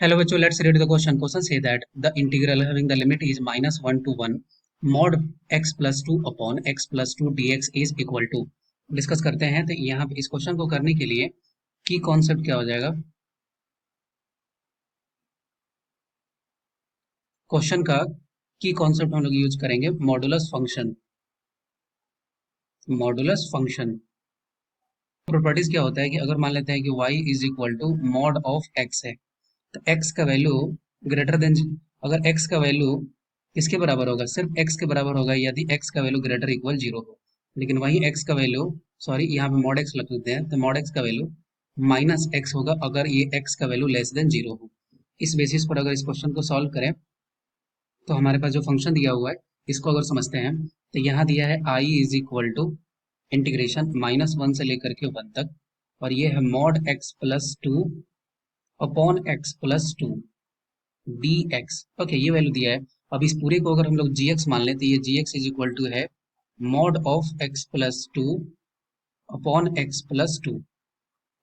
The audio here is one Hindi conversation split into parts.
Hello बच्चों, let's read the question. Question say that the integral having the limit is -1 to 1 mod x plus 2 upon x plus 2 dx is equal to। Discuss करते हैं। तो यहाँ पे इस क्वेश्चन को करने के लिए की कॉन्सेप्ट क्या हो जाएगा। क्वेश्चन का की कॉन्सेप्ट हम लोग यूज करेंगे modulus function. Modulus function properties क्या होता है कि अगर मान लेते हैं कि y is equal to mod of x है, तो x का वैल्यू ग्रेटर देन, अगर x का वैल्यू किसके बराबर होगा, सिर्फ x के बराबर होगा यदि x का वैल्यू ग्रेटर इक्वल 0 हो। लेकिन वही x का वैल्यू, सॉरी यहाँ पे मॉड x लिख देते हैं, तो मॉड x का वैल्यू माइनस x होगा अगर ये x का वैल्यू लेस देन 0 हो। इस बेसिस पर अगर इस क्वेश्चन को सॉल्व करें तो हमारे पास जो फंक्शन दिया हुआ है इसको अगर समझते हैं, तो यहाँ दिया है i is equal to integration -1 से लेकर के 1 तक, और ये है mod x plus 2 upon x plus 2 dx। Okay, ये वैल्यू दिया है। अब इस पूरे को अगर हम लोग gx मान लें तो ये gx इज इक्वल टू है mod of x plus 2 upon x plus 2।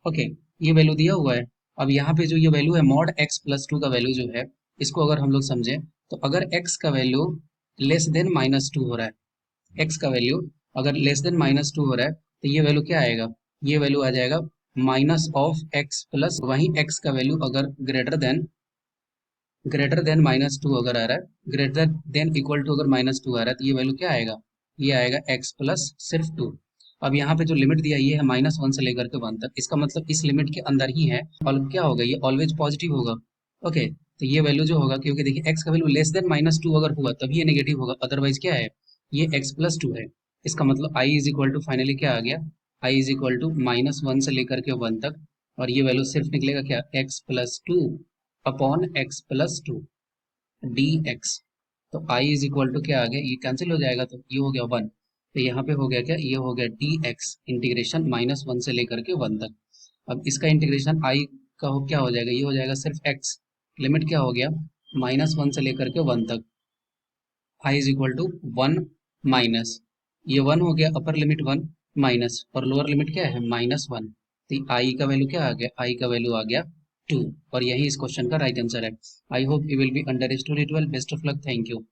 Okay, ये वैल्यू दिया हुआ है। अब यहाँ पे जो ये वैल्यू है मॉड x प्लस 2 का वैल्यू जो है, इसको अगर हम लोग समझें तो अगर x का वैल्यू लेस देन -2 हो रहा है, x का वैल्यू अगर लेस देन -2 हो रहा है तो ये वैल्यू क्या आएगा, ये वैल्यू आ जाएगा माइनस ऑफ x प्लस, वहीं x का वैल्यू अगर ग्रेटर देन -2 अगर आ रहा है, ग्रेटर देन इक्वल टू अगर -2 आ रहा है, तो ये वैल्यू क्या आएगा, ये आएगा x प्लस सिर्फ 2। अब यहाँ पे जो लिमिट दिया ये है -1 से लेकर के 1 तक, इसका मतलब इस लिमिट के अंदर ही है, और क्या होगा, ये ऑलवेज पॉजिटिव होगा। ओके, तो ये वैल्यू जो होगा, क्योंकि देखिए x का वैल्यू लेस देन -2 अगर हुआ तभी ये नेगेटिव होगा, अदरवाइज क्या है, ये x प्लस 2 है। इसका मतलब i is equal to finally क्या आ गया, i इज इक्वल टू -1 से लेकर के 1 तक, और ये वैल्यू सिर्फ निकलेगा क्या, x plus 2 upon x plus 2 dx। तो i इज इक्वल टू क्या आ गया, ये कैंसिल हो जाएगा तो ये हो गया 1। तो यहाँ पे हो गया क्या, ये हो गया dx इंटीग्रेशन -1 से लेकर के 1 तक। अब इसका इंटीग्रेशन i का क्या हो जाएगा, ये हो जाएगा सिर्फ x, लिमिट क्या हो गया, -1 से लेकर के 1 तक, i is equal to 1 minus, ये 1 हो गया, अपर लिमिट 1 माइनस, और लोअर लिमिट क्या है -1। तो i का वैल्यू क्या आ गया, i का वैल्यू आ गया 2, और यही इस क्वेश्चन का राइट आंसर है। I hope you will be understood it well. Best of luck, thank you.